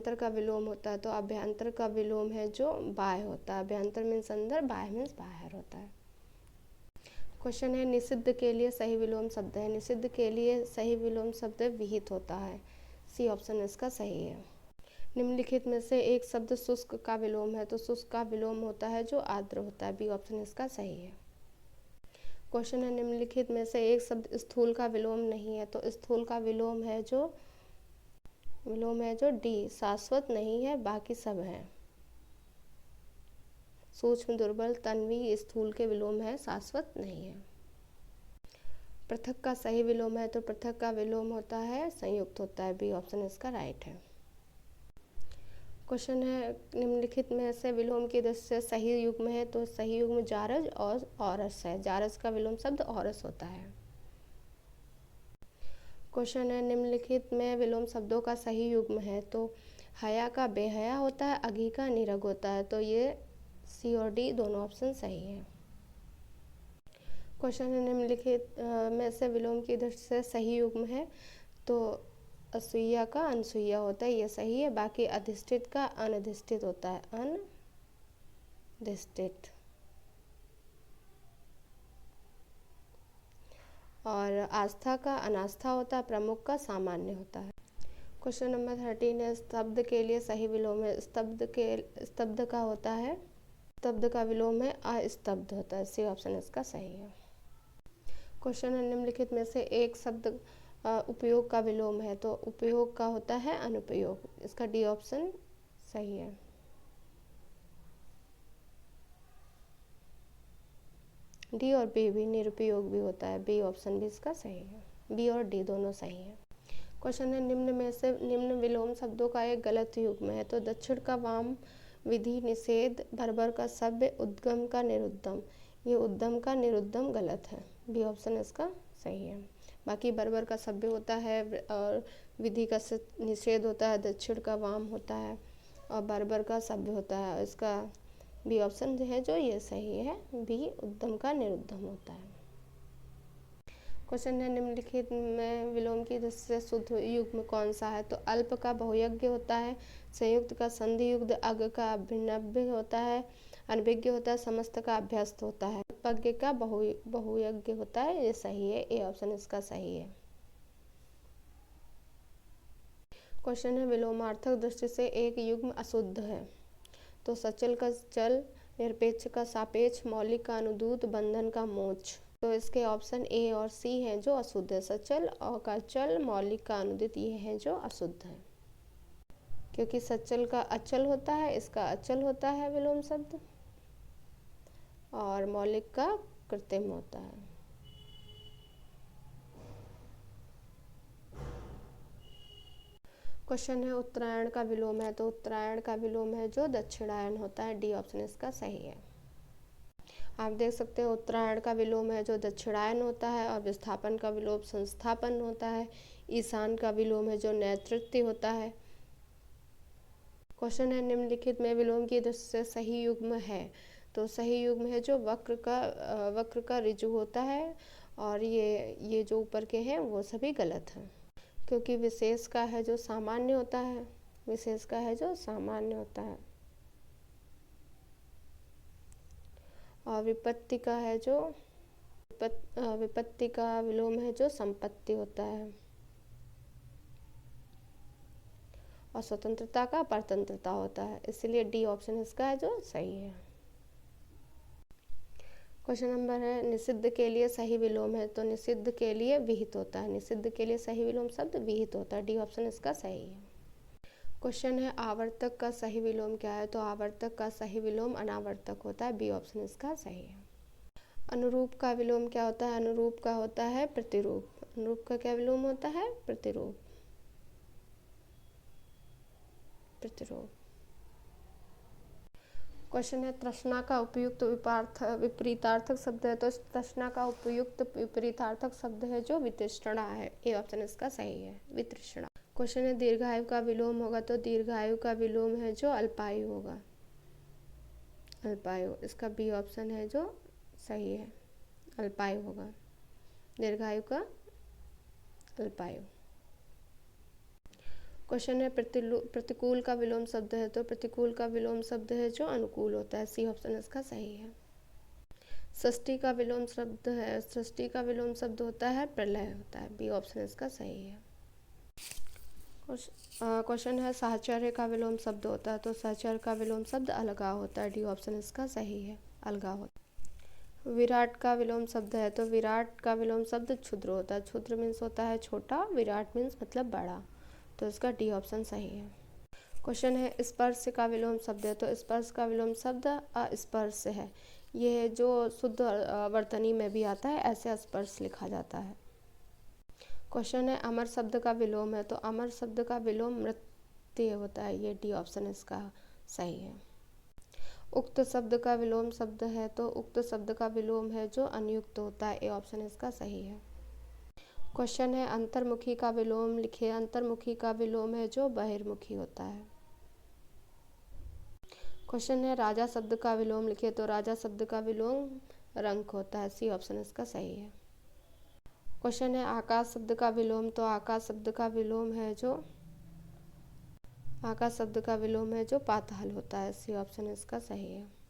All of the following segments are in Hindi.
अभ्यंतर का विलोम होता है तो अभ्यंतर का विलोम है जो बाह्य होता है। अभ्यंतर मीन्स अंदर, बाह्य मीन्स बाहर होता है। क्वेश्चन है निषिद्ध के लिए सही विलोम शब्द है। निषिद्ध के लिए सही विलोम शब्द विहित होता है। सी ऑप्शन इसका सही है। निम्नलिखित में से एक शब्द शुष्क का विलोम है तो शुष्क का विलोम होता है जो आर्द्र होता है। बी ऑप्शन इसका सही है। क्वेश्चन है निम्नलिखित में से एक शब्द स्थूल का विलोम नहीं है तो स्थूल का विलोम है जो डी शाश्वत नहीं है, बाकी सब है। सूक्ष्म, दुर्बल, तन्वी स्थूल के विलोम है, शाश्वत नहीं है। पृथक का सही विलोम है तो पृथक का विलोम होता है संयुक्त होता है। बी ऑप्शन इसका राइट है। क्वेश्चन है निम्नलिखित में से विलोम की दृष्टि से सही युग्म है तो सही युग्म जारज और औरस है। जारज का विलोम शब्द औरस होता है। क्वेश्चन है निम्नलिखित में विलोम शब्दों का सही युग्म है तो हया का बेहया होता है, अघी का निरग होता है। तो ये सी और डी दोनों ऑप्शन सही है। क्वेश्चन है निम्नलिखित में से विलोम की दृष्टि से सही युग्म है तो असूया का अनसुईया होता है, ये सही है। बाकी अधिष्ठित का अनधिष्ठित होता है, अनधिष्ठित। और आस्था का अनास्था होता है, प्रमुख का सामान्य होता है। क्वेश्चन नंबर 13 है स्तब्ध के लिए सही विलोम है। स्तब्ध का होता है, स्तब्ध का विलोम है अस्तब्ध होता है। सी ऑप्शन इसका सही है। क्वेश्चन है निम्नलिखित में से एक शब्द उपयोग का विलोम है तो उपयोग का होता है अनुपयोग। इसका डी ऑप्शन सही है। डी और बी भी निरुपयोग भी होता है। बी ऑप्शन भी इसका सही है। बी और डी दोनों सही है। क्वेश्चन है निम्न में से निम्न विलोम शब्दों का एक गलत युग्म है तो दक्षिण का वाम, विधि, निषेध, भरभर का सभ्य, उद्गम का निरुद्धम। ये उद्गम का निरुद्धम गलत है। बी ऑप्शन इसका सही है। बाकी बर्बर का सभ्य होता है और विधि का निषेध होता है, दक्षिण का वाम होता है और बर्बर का सभ्य होता है। इसका बी ऑप्शन जो है जो ये सही है। बी उद्गम का निरुद्धम होता है। क्वेश्चन है निम्नलिखित में विलोम की दृष्टि से शुद्ध युग्म कौन सा है तो अल्प का बहुयज्ञ होता है, संयुक्त का संधि युग्म, अग का अभिनव्य होता है, अनभिज्ञ होता है, समस्त का अभ्यस्त होता है, पज्ञ का बहुयज्ञ होता है। ये सही है। ए ऑप्शन इसका सही है। क्वेश्चन है विलोमार्थक दृष्टि से एक युग्म अशुद्ध है तो सचल का चल, निरपेक्ष का सापेक्ष, मौलिक का अनुद्यूत, बंधन का मोक्ष। तो इसके ऑप्शन ए और सी हैं जो अशुद्ध है। सचल और का चल, मौलिक का अनुदित, ये हैं जो अशुद्ध है। क्योंकि सचल का अचल होता है, इसका अचल होता है विलोम शब्द, और मौलिक का कृत्रिम होता है। क्वेश्चन है उत्तरायण का विलोम है तो उत्तरायण का विलोम है जो दक्षिणायन होता है। डी ऑप्शन इसका सही है। आप देख सकते हैं उत्तरायण का विलोम है जो दक्षिणायन होता है और विस्थापन का विलोम संस्थापन होता है। ईशान का विलोम है जो नैतृत्य होता है। क्वेश्चन है निम्नलिखित में विलोम की दृष्टि से सही युग्म है तो सही युग्म है जो वक्र का ऋजु होता है और ये जो ऊपर के हैं वो सभी गलत हैं। क्योंकि विशेष का है जो सामान्य होता है, विशेष का है जो सामान्य होता है, और विपत्ति का है जो विपत्ति का विलोम है जो संपत्ति होता है, और स्वतंत्रता का परतंत्रता होता है। इसलिए डी ऑप्शन इसका है जो सही है। क्वेश्चन नंबर है निषिद्ध के लिए सही विलोम है तो निषिद्ध के लिए विहित होता है। निषिद्ध के लिए सही विलोम शब्द विहित होता है। डी ऑप्शन इसका सही है। क्वेश्चन है आवर्तक का सही विलोम क्या है तो आवर्तक का सही विलोम अनावर्तक होता है। बी ऑप्शन इसका सही है। अनुरूप का विलोम क्या होता है? अनुरूप का होता है प्रतिरूप। अनुरूप का क्या विलोम होता है? प्रतिरूप। क्वेश्चन है तृष्णा का उपयुक्त विपरीतार्थक शब्द है तो तृष्णा का उपयुक्त विपरीतार्थक शब्द है जो वितृष्णा है। ए ऑप्शन इसका सही है, वितृष्णा। क्वेश्चन है दीर्घायु का विलोम होगा तो दीर्घायु का विलोम है जो अल्पायु होगा, अल्पायु। इसका बी ऑप्शन है जो सही है, अल्पायु होगा। दीर्घायु का अल्पायु। क्वेश्चन है प्रतिकूल का विलोम शब्द है, तो प्रतिकूल का विलोम शब्द है जो अनुकूल होता है। सी ऑप्शन इसका सही है। सृष्टि का विलोम शब्द है, सृष्टि का विलोम शब्द होता है प्रलय होता है। बी ऑप्शन इसका सही है। क्वेश्चन है साहचर्य का विलोम शब्द होता है, तो साहचर्य का विलोम शब्द अलगाव होता है। डी ऑप्शन इसका सही है, अलगाव होता है। विराट का विलोम शब्द है, तो विराट का विलोम शब्द क्षुद्र होता है। क्षुद्र मीन्स होता है छोटा, विराट मीन्स मतलब बड़ा, तो इसका डी ऑप्शन सही है। क्वेश्चन है स्पर्श का विलोम शब्द है, तो स्पर्श का विलोम शब्द अस्पर्श है। यह जो शुद्ध वर्तनी में भी आता है, ऐसे स्पर्श लिखा जाता है। क्वेश्चन है अमर शब्द का विलोम है, तो अमर शब्द का विलोम मृत्यु होता है। ये डी ऑप्शन इसका सही है। उक्त शब्द का विलोम शब्द है, तो उक्त शब्द का विलोम है जो अनियुक्त होता है। ए ऑप्शन इसका सही है। क्वेश्चन है अंतर्मुखी का विलोम लिखिए। अंतर्मुखी का विलोम है जो बहिर्मुखी होता है। क्वेश्चन है राजा शब्द का विलोम लिखिए, तो राजा शब्द का विलोम रंक होता है। सी ऑप्शन इसका सही है। क्वेश्चन है आकाश शब्द का विलोम, तो आकाश शब्द का विलोम है जो पाताल होता है। सी ऑप्शन इसका सही है।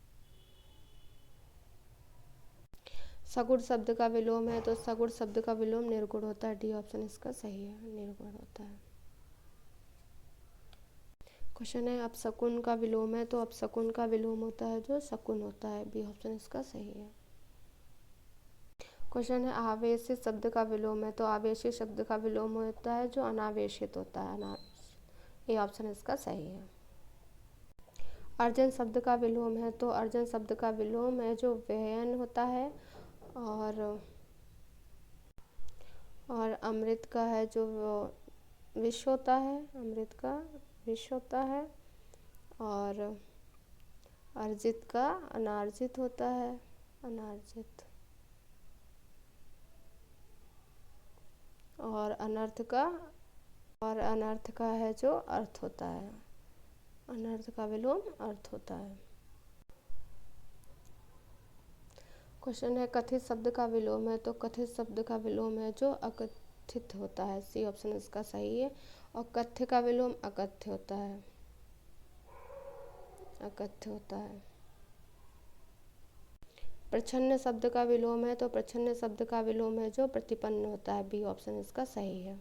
सगुण शब्द का विलोम है, तो सगुण शब्द का विलोम निर्गुण होता है। डी ऑप्शन इसका सही है, निर्गुण होता है। क्वेश्चन है अपशकुन का विलोम है, तो अपशकुन का विलोम होता है जो शकुन होता है। बी ऑप्शन इसका सही है। क्वेश्चन है आवेशित शब्द का विलोम है, तो आवेशित शब्द का विलोम होता है जो अनावेशित होता है। ए ऑप्शन इसका सही है। अर्जन शब्द का विलोम है, तो अर्जन शब्द का विलोम है जो व्ययन होता है, और अमृत का है जो विष होता है। अमृत का विष होता है, और अर्जित का अनार्जित होता है, अनार्जित। और अनर्थ का है जो अर्थ होता है। अनर्थ का विलोम अर्थ होता है। क्वेश्चन है कथित शब्द का विलोम है, तो कथित शब्द का विलोम है जो अकथित होता है। सी ऑप्शन इसका सही है। और कथ्य का विलोम अकथ्य होता है, अकथ्य होता है। प्रच्छन्न शब्द का विलोम है, तो प्रच्छन्न शब्द का विलोम है जो प्रतिपन्न होता है। बी ऑप्शन इसका सही है।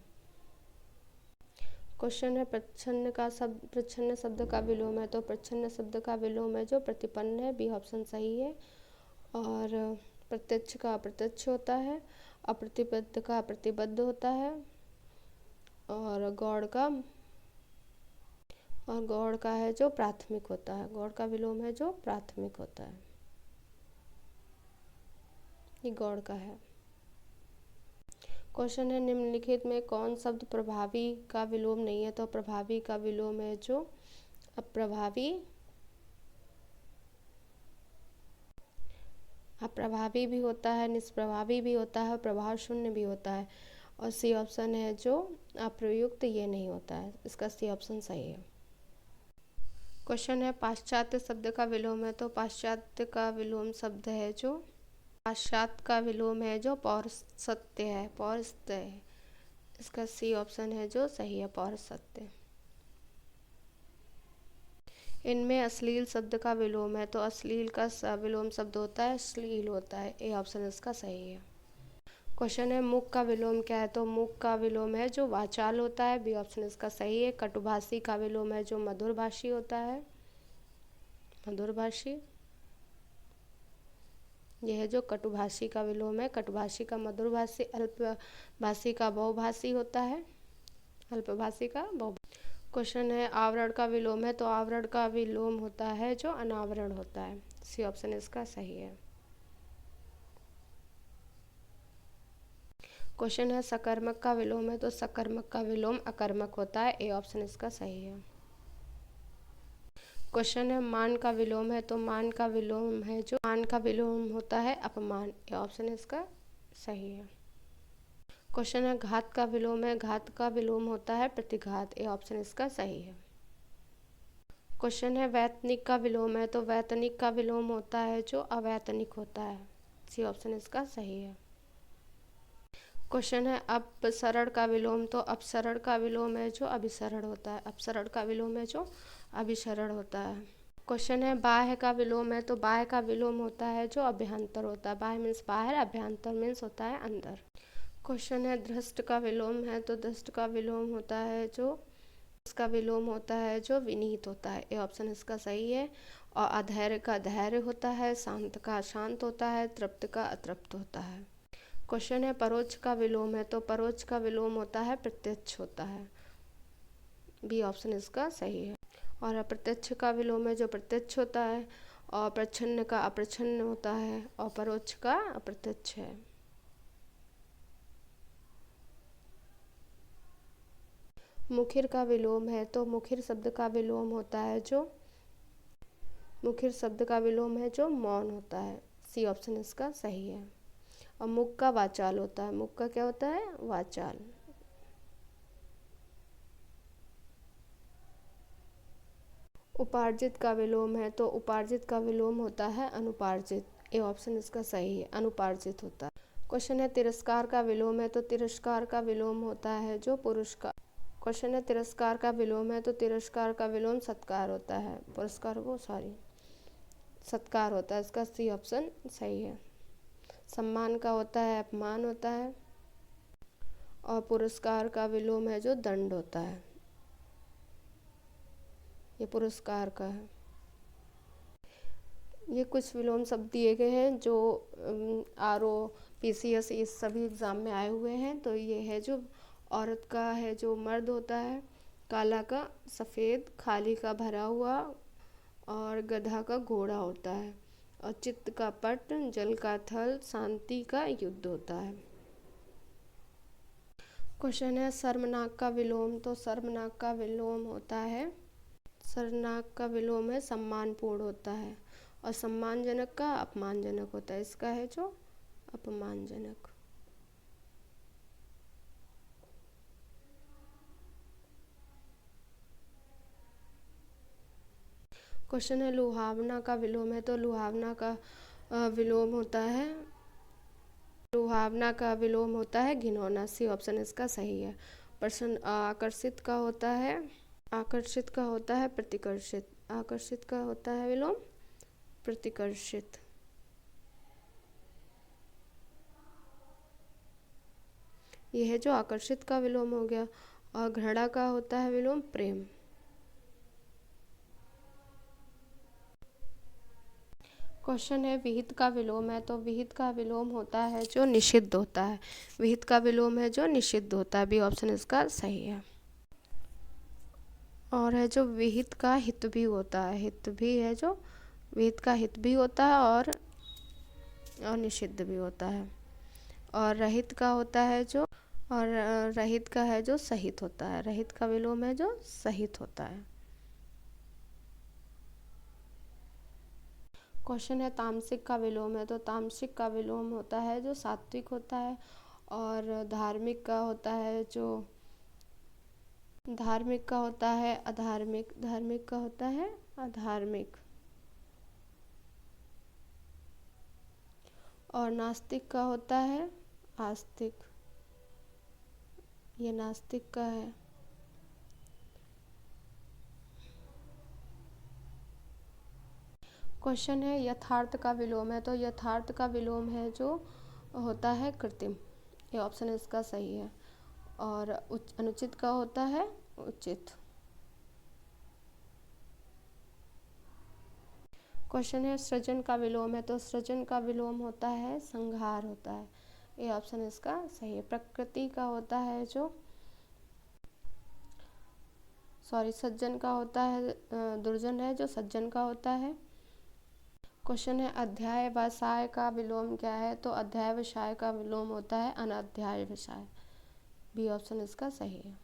क्वेश्चन है प्रच्छन्न शब्द का विलोम है, तो प्रच्छन्न शब्द का विलोम है जो प्रतिपन्न है। बी ऑप्शन सही है। और प्रत्यक्ष का अप्रत्यक्ष होता है, अप्रतिबद्ध का प्रतिबद्ध होता है, और गौड़ का है जो प्राथमिक होता है। गौड़ का विलोम है जो प्राथमिक होता है, ये गौड़ का है। क्वेश्चन है निम्नलिखित में कौन शब्द प्रभावी का विलोम नहीं है, तो प्रभावी का विलोम है जो अप्रभावी भी होता है, निष्प्रभावी भी होता है, प्रभाव शून्य भी होता है। और सी ऑप्शन है जो अप्रयुक्त, ये नहीं होता है। इसका सी ऑप्शन सही है। क्वेश्चन है पाश्चात्य शब्द का विलोम है, तो पाश्चात्य का विलोम शब्द है जो पौरस्त्य है, पौरस्त्य है। इसका सी ऑप्शन है जो सही है, पौरस्त्य। इनमें अश्लील शब्द का विलोम है, तो अश्लील का विलोम शब्द होता है श्लील होता है। ए ऑप्शन इसका सही है। क्वेश्चन है मूक का विलोम क्या है, तो मूक का विलोम है जो वाचाल होता है। बी ऑप्शन इसका सही है। कटुभाषी का विलोम है जो मधुरभाषी होता है, मधुरभाषी। यह है जो कटुभाषी का विलोम है। कटुभाषी का मधुरभाषी, अल्पभाषी का बहुभाषी होता है, अल्पभाषी का बहु। क्वेश्चन है आवरण का विलोम है, तो आवरण का विलोम होता है जो अनावरण होता है। सी ऑप्शन इसका सही है। क्वेश्चन है सकर्मक का विलोम है, तो सकर्मक का विलोम अकर्मक होता है। ए ऑप्शन इसका सही है। क्वेश्चन है मान का विलोम है, तो मान का विलोम है जो मान का विलोम होता है अपमान। ए ऑप्शन इसका सही है। क्वेश्चन है घात का विलोम है, घात का विलोम होता है प्रतिघात। ए ऑप्शन इसका सही है। क्वेश्चन है वैतनिक का विलोम है, तो वैतनिक का विलोम होता है जो अवैतनिक होता है। सी ऑप्शन इसका सही है। क्वेश्चन है अपसरण का विलोम, तो अपसरण का विलोम है जो अभिसरण होता है, अपसरण का विलोम है जो अभिसरण होता है। क्वेश्चन है बाह्य का विलोम है, तो बाह्य का विलोम होता है जो अभ्यंतर होता है, बाह्य मीन्स बाहर, अभ्यंतर मीन्स होता है अंदर। क्वेश्चन है दृष्ट का विलोम है, तो दृष्ट का विलोम होता है जो, इसका विलोम होता है जो विनीत होता है, ये ऑप्शन इसका सही है। और अधैर्य का धैर्य होता है, शांत का शांत होता है, तृप्त का अतृप्त होता है। क्वेश्चन है परोक्ष का विलोम है, तो परोक्ष का विलोम होता है प्रत्यक्ष होता है, बी ऑप्शन इसका सही है। और अप्रत्यक्ष का विलोम है जो प्रत्यक्ष होता है, और प्रच्छन्न का अप्रच्छन्न होता है, और परोक्ष का अप्रत्यक्ष है। मुखिर का विलोम है, तो मुखिर शब्द का विलोम होता है जो, मुखिर शब्द का विलोम है जो मौन होता है, सी ऑप्शन इसका सही है। और मुख का वाचाल होता है, मुख का क्या होता है, वाचाल। उपार्जित का विलोम है, तो उपार्जित का विलोम होता है अनुपार्जित, ये ऑप्शन इसका सही है, अनुपार्जित होता है। क्वेश्चन है तिरस्कार का विलोम है, तो तिरस्कार का विलोम होता है जो पुरस्कार। क्वेश्चन है तिरस्कार का विलोम है, तो तिरस्कार का विलोम सत्कार होता है, पुरस्कार को सॉरी सत्कार होता है, इसका सी ऑप्शन सही है। सम्मान का होता है अपमान होता है, और पुरस्कार का विलोम है जो दंड होता है, ये पुरस्कार का है। ये कुछ विलोम शब्द दिए गए हैं जो RO PCS इस सभी एग्ज़ाम में आए हुए हैं। तो ये है जो औरत का है जो मर्द होता है, काला का सफ़ेद, खाली का भरा हुआ, और गधा का घोड़ा होता है, और चित्त का पट, जल का थल, शांति का युद्ध होता है। क्वेश्चन है सर्वनाक का विलोम, तो सर्वनाक का विलोम होता है, सर्वनाक का विलोम है सम्मानपूर्ण होता है, और सम्मानजनक का अपमानजनक होता है, इसका है जो अपमानजनक। क्वेश्चन है लुहावना का विलोम है, तो लुहावना का विलोम होता है, लुहावना का विलोम होता है घिनौना, सी ऑप्शन इसका सही है। प्रश्न आकर्षित का होता है, आकर्षित का होता है प्रतिकर्षित, आकर्षित का होता है विलोम प्रतिकर्षित। यह है जो आकर्षित का विलोम हो गया। और घृणा का होता है विलोम प्रेम। क्वेश्चन है विहित का विलोम है, तो विहित का विलोम होता है जो निषिद्ध होता है, विहित का विलोम है जो निषिद्ध होता है, बी ऑप्शन इसका सही है। और है जो विहित का हित भी होता है, हित भी है जो विहित का हित भी होता है, और निषिद्ध भी होता है। और रहित का होता है जो, और रहित का है जो सहित होता है, रहित का विलोम है जो सहित होता है। क्वेश्चन है तामसिक का विलोम है, तो तामसिक का विलोम होता है जो सात्विक होता है, और धार्मिक का होता है जो, धार्मिक का होता है अधार्मिक, धार्मिक का होता है अधार्मिक। और नास्तिक का होता है आस्तिक, ये नास्तिक का है। क्वेश्चन है यथार्थ का विलोम है, तो यथार्थ का विलोम है जो होता है कृत्रिम, ये ऑप्शन इसका सही है। और अनुचित का होता है उचित। क्वेश्चन है सृजन का विलोम है, तो सृजन का विलोम होता है संहार होता है, ये ऑप्शन इसका सही है। प्रकृति का होता है जो, सॉरी सज्जन का होता है दुर्जन है जो सज्जन का होता है। क्वेश्चन है अध्याय वसाय का विलोम क्या है, तो अध्याय वसाय का विलोम होता है अनाध्याय वसाय, बी ऑप्शन इसका सही है।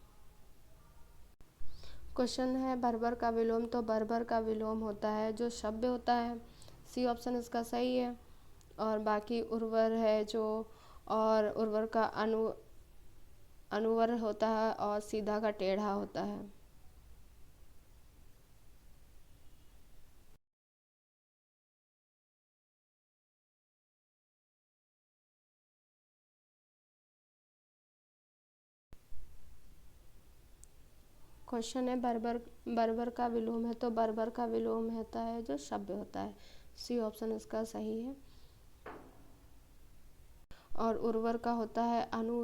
क्वेश्चन है बर्बर का विलोम, तो बर्बर का विलोम होता है जो सभ्य होता है, सी ऑप्शन इसका सही है। और बाकी उर्वर है जो, और उर्वर का अनुवर होता है, और सीधा का टेढ़ा होता है। क्वेश्चन है बर्बर, बर्बर का विलोम है तो बर्बर का विलोम होता है जो सभ्य होता है। सी ऑप्शन इसका सही है। और उर्वर का होता है अनु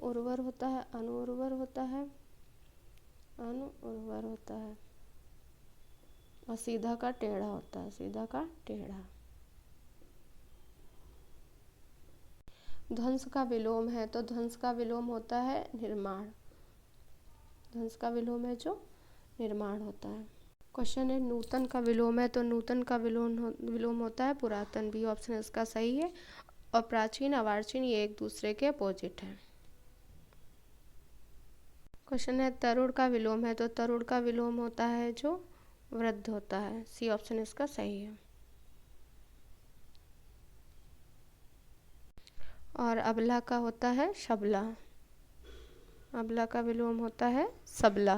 उर्वर होता है, अनु उर्वर होता है, अनु उर्वर होता है। और सीधा का टेढ़ा होता है, सीधा का टेढ़ा। ध्वंस का विलोम है तो ध्वंस का विलोम होता है निर्माण। ध्वंस का विलोम है जो निर्माण होता है। क्वेश्चन है नूतन का विलोम है तो नूतन का विलोम होता है पुरातन। बी ऑप्शन इसका सही है। और प्राचीन अर्वाचीन ये एक दूसरे के अपोजिट है। क्वेश्चन है तरुण का विलोम है तो तरुण का विलोम होता है जो वृद्ध होता है। सी ऑप्शन इसका सही है। और अबला का होता है शबला। अबला का विलोम होता है सबला।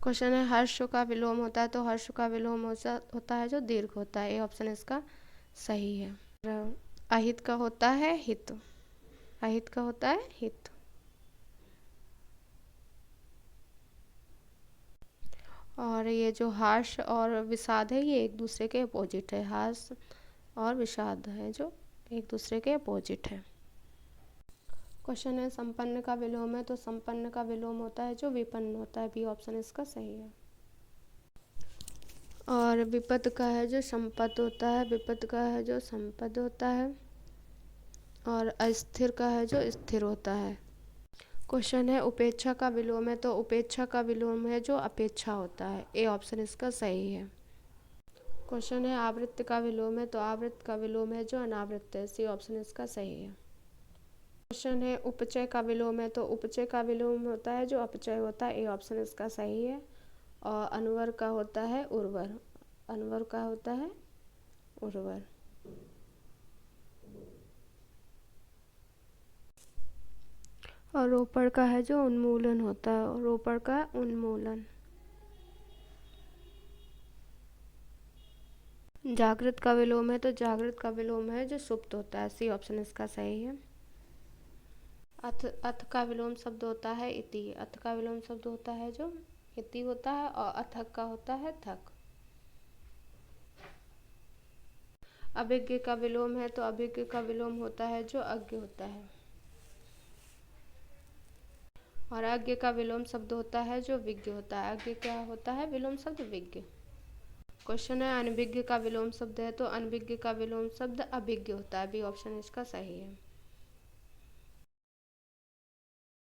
क्वेश्चन है हर्ष का विलोम होता है तो हर्ष का विलोम होता है जो दीर्घ होता है। ए ऑप्शन इसका सही है। अहित का होता है हित। अहित का होता है हित। और ये जो हर्ष और विषाद है ये एक दूसरे के अपोजिट है। हर्ष और विषाद है जो एक दूसरे के अपोजिट है। क्वेश्चन है संपन्न का विलोम है तो संपन्न का विलोम होता है जो विपन्न होता है। बी ऑप्शन इसका सही है। और विपद का है जो संपद होता है। विपद का है जो संपद होता है। और अस्थिर का है जो स्थिर होता है। क्वेश्चन है उपेक्षा का विलोम है तो उपेक्षा का विलोम है जो अपेक्षा होता है। ए ऑप्शन इसका सही है। क्वेश्चन है आवृत्ति का विलोम है तो आवृत्ति का विलोम है जो अनावृत्त है। सी ऑप्शन इसका सही है। क्वेश्चन है उपचय का विलोम है तो उपचय का विलोम होता है जो अपचय होता है। ए ऑप्शन इसका सही है। और अनवर का होता है उर्वर। अनवर का होता है उर्वर। और रोपड़ का है जो उन्मूलन होता है। और रोपड़ का उन्मूलन। जागृत का विलोम है तो जागृत का विलोम है जो सुप्त होता है। सी ऑप्शन इसका सही है। अथ का विलोम शब्द होता है इति। अथ का विलोम शब्द होता है जो इति होता है। और अथक का होता है थक। अभिज्ञ का विलोम है तो अभिज्ञ का विलोम होता है जो अज्ञ होता है। और अज्ञ का विलोम शब्द होता है जो विज्ञ होता है। अज्ञ क्या होता है विलोम शब्द विज्ञ। क्वेश्चन है अनभिज्ञ का विलोम शब्द है तो अनभिज्ञ का विलोम शब्द अभिज्ञ होता है। बी ऑप्शन इसका सही है।